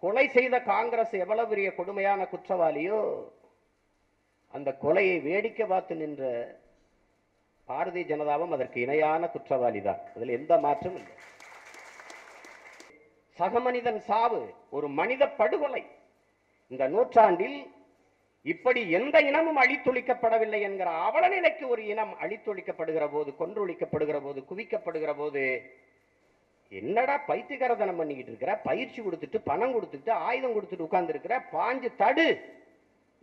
கொலை செய்த காங்கிரஸ் எவ்வளவு பெரிய கொடுமையான குற்றவாளியோ, அந்த கொலையை வேடிக்கை பார்த்து நின்ற பாரதிய ஜனதாவும் அதற்கு இணையான குற்றவாளி தான். அதில் எந்த மாற்றமும் இல்லை. சக மனிதன் சாவு ஒரு மனித படுகொலை. இந்த நூற்றாண்டில் இப்படி எந்த இனமும் அழித்தொழிக்கப்படவில்லை என்கிற அவல நிலைக்கு ஒரு இனம் அழித்தொழிக்கப்படுகிற போது, கொன்றொழிக்கப்படுகிற போது, குவிக்கப்படுகிற போது, என்னடா பைத்தியகாரத்தனம் பண்ணிக்கிட்டு இருக்கிற, பயிற்சி கொடுத்துட்டு பணம் கொடுத்துட்டு ஆயுதம் கொடுத்துட்டு உட்கார்ந்து இருக்கிற, பாஞ்சு தடு,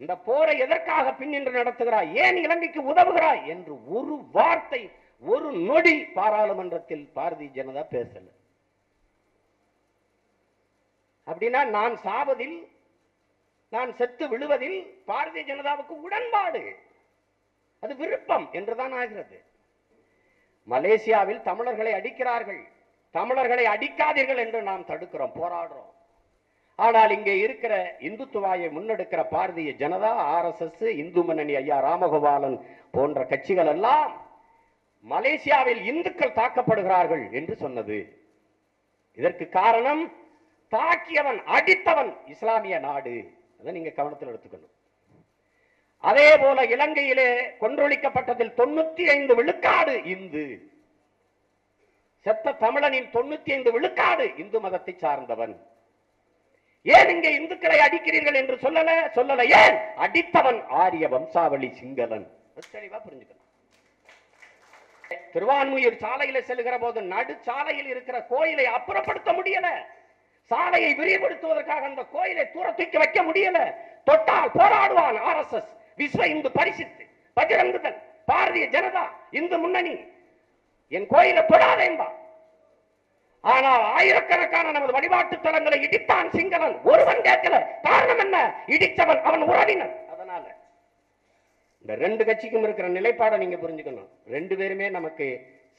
இந்த போரை எதற்காக பின்னின்று நடத்துகிறாய், ஏன் இலங்கைக்கு உதவுகிறாய் என்று ஒரு வார்த்தை, ஒரு நொடி பாராளுமன்றத்தில் பாரதிய ஜனதா பேசல. அப்படின்னா நான் சாவதில், நான் செத்து விழுவதில் பாரதிய ஜனதாவுக்கு உடன்பாடு, அது விருப்பம் என்றுதான் ஆகிறது. மலேசியாவில் தமிழர்களை அடிக்கிறார்கள், தமிழர்களை அடிக்காதீர்கள் என்று நாம் தடுக்கிறோம், போராடுறோம். ஆனால் இங்கே இருக்கிற இந்துத்துவாயை முன்னெடுக்கிற பாரதிய ஜனதா, RSS, இந்து முன்னணி ஐயா ராமகோபாலன் போன்ற கட்சிகள் எல்லாம் மலேசியாவில் இந்துக்கள் தாக்கப்படுகிறார்கள் என்று சொன்னது. இதற்கு காரணம் தாக்கியவன், அடித்தவன் இஸ்லாமிய நாடு. அதை நீங்க கவனத்தில் எடுத்துக்கணும். அதே போல இலங்கையிலே கொன்றொழிக்கப்பட்டதில் 95 விழுக்காடு இந்து. செத்த தமிழனின் 95 விழுக்காடு இந்து மதத்தை சார்ந்தவன். ஏன் இங்கே இந்துக்களை அடிக்கிறீர்கள் என்று சொல்லல. ஏன் அடித்தவன் ஆரிய வம்சாவளி சிங்களன். தெளிவா புரிஞ்சுக்கணும். திருவான்மியூர் சாலையில செல்கிற போது நடு சாலையில் இருக்கிற கோயிலை அப்புறப்படுத்த முடியல. சாலையை விரிவுபடுத்துவதற்காக அந்த கோயிலை தூர தூக்கி வைக்க முடியல. தொட்டால் போராடுவான் RSS, விஸ்வ இந்து பரிசுத்து, பஜ்ரங் தள், பாரதிய ஜனதா, இந்து முன்னணி, என் கோயிலை தொடாதேன்பா. ஆனால் ஆயிரக்கணக்கான நமது வழிபாட்டு தலங்களை இடித்தான் சிங்களன். ஒருவன் கேட்கல. காரணம் என்ன? இடித்தவன் அவன் உறவினர். அதனால இந்த ரெண்டு கட்சிக்கும் இருக்கிற நிலைப்பாடை நீங்க புரிஞ்சுக்கணும். ரெண்டு பேருமே நமக்கு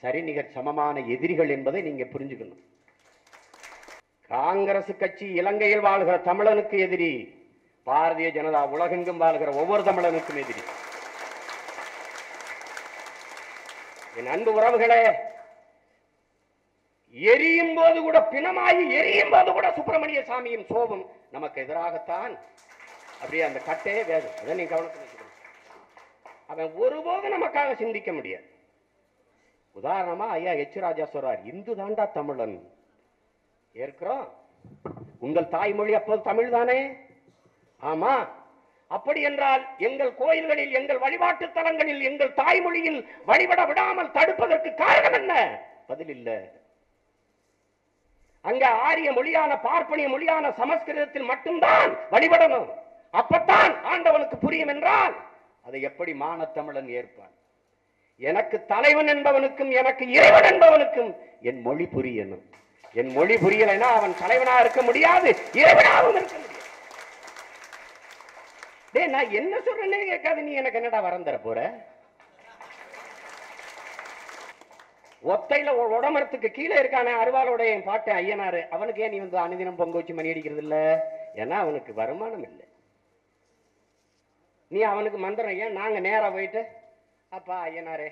சரிநிகர் சமமான எதிரிகள் என்பதை நீங்க புரிஞ்சுக்கணும். காங்கிரஸ் கட்சி இலங்கையில் வாழ்கிற தமிழனுக்கு எதிரி, பாரதிய ஜனதா உலகெங்கும் வாழ்கிற ஒவ்வொரு தமிழனுக்கும் எதிரி. என் அன்பு உறவுகளே, எரியும் போது கூட, பிணமாகி எரியும் போது கூட சுப்பிரமணிய சாமியும் சோபம் நமக்கு எதிராகத்தான். அப்படியே அந்த கட்டையே வேறு. அதை நீ கவனத்தில் வச்சுக்கணும். அவன் ஒருபோது நமக்காக சிந்திக்க முடியாது. உதாரணமா ஐயா H. ராஜா சொல்றார், இந்து தாண்டா தமிழன். ஏற்கிறோம். உங்கள் தாய்மொழி அப்போது தமிழ் தானே? ஆமா. அப்படி என்றால் எங்கள் கோயில்களில், எங்கள் வழிபாட்டு தலங்களில் எங்கள் தாய்மொழியில் வழிபட விடாமல் தடுப்பதற்கு காரணம் என்ன? பதில் இல்ல. அங்க ஆரிய மொழியான, பார்ப்பனிய மொழியான சமஸ்கிருதத்தில் மட்டும்தான் வழிபடணும். அப்பத்தான் ஆண்டவனுக்கு புரியும் என்றால் அதை எப்படி மானத்தமிழன் ஏற்பான்? எனக்கு தலைவன் என்பவனுக்கும் எனக்கு இறைவன் என்பவனுக்கும் என் மொழி புரியணும். என் மொழி புரியலைன்னா அவன் தலைவனா இருக்க முடியாது, இறைவனாகவும் இருக்க முடியாது. நான் என்ன சொல்றேன்னு கேட்காது. நீ எனக்கு என்னடா வரம் தர போற? ஒத்தையில உடமரத்துக்கு கீழே இருக்கானே அருவாளோட என் பாட்டேன் ஐயனாரு, அவனுக்கு ஏன் நீ வந்து அனுதினம் பொங்க வச்சு மணி அடிக்கிறது இல்ல? ஏன்னா அவனுக்கு வருமானம் இல்லை. நீ அவனுக்கு மந்திரம் ஏன்? நாங்க நேரா போயிட்டு அப்பா ஐயனாரே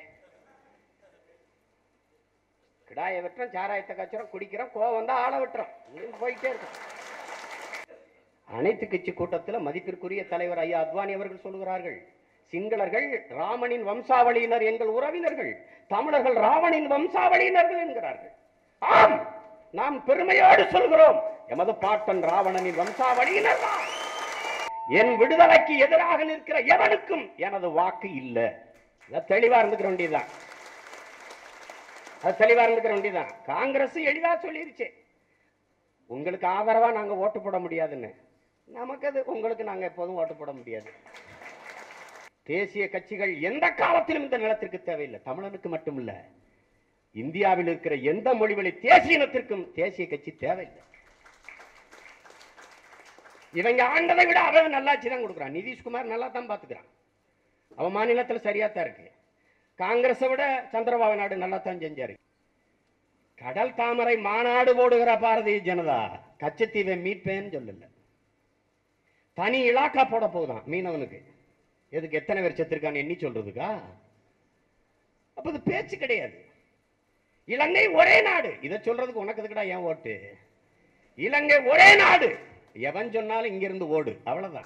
கிடாய வெட்டுறோம், சாராயத்தை கச்சுறோம், குடிக்கிறோம், கோவம் வந்தா ஆளை விட்டுறோம், போயிட்டே இருக்கோம். அனைத்து கட்சி கூட்டத்தில் மதிப்பிற்குரிய தலைவர் ஐயா அத்வானி அவர்கள் சொல்லுகிறார்கள், சிங்களர்கள் ராமனின் வம்சாவளியினர், எங்கள் உறவினர்கள். தமிழர்கள் ராவணின் வம்சாவளியினர்கள் என்கிறார்கள். ஆம், நாம் பெருமையோடு சொல்கிறோம், எமது பாட்டன் ராவணனின் வம்சாவளியினர் தான். என் விடுதலைக்கு எதிராக நிற்கிற எவனுக்கும் எனது வாக்கு இல்லை. தெளிவா இருந்துக்கிற வேண்டியதுதான். அது தெளிவா இருந்துக்கிற வேண்டியதுதான். காங்கிரஸ் எளிதா சொல்லிருச்சு, உங்களுக்கு ஆதரவா நாங்க ஓட்டு போட முடியாதுன்னு. நமக்கு அது, உங்களுக்கு நாங்க எப்போதும் ஓட்டு போட முடியாது. தேசிய கட்சிகள் எந்த காலத்திலும் இந்த நிலத்திற்கு தேவையில்லை. தமிழனுக்கு மட்டும் இல்ல, இந்தியாவில் இருக்கிற எந்த மொழிவழி தேசிய இனத்திற்கும் தேசிய கட்சி தேவையில்லை. இவங்க ஆண்டதை விட அவன் நல்லாட்சி தான் கொடுக்குறான். நிதிஷ்குமார் நல்லா தான் பாத்துக்கிறான், அவன் மாநிலத்தில் சரியா தான் இருக்கு. காங்கிரஸை விட சந்திரபாபு நாயுடு நல்லா தான் செஞ்சாரு. கடல் தாமரை மாநாடு போடுகிற பாரதிய ஜனதா கச்சத்தீவை மீட்பேன்னு சொல்லல, தனி இலாக்கா போட போகுதான் மீனவனுக்கு. எதுக்கு? எத்தனை பேர் செத்துருக்கான்னு எண்ணி சொல்றதுக்கா? அப்ப இது பேச்சு கிடையாது. இலங்கை ஒரே நாடு, இதை சொல்றதுக்கு உனக்கு எதுக்குடா ஏன் ஓட்டு? இலங்கை ஒரே நாடு, எவன் சொன்னாலும் இங்கிருந்து ஓடு, அவ்வளவுதான்.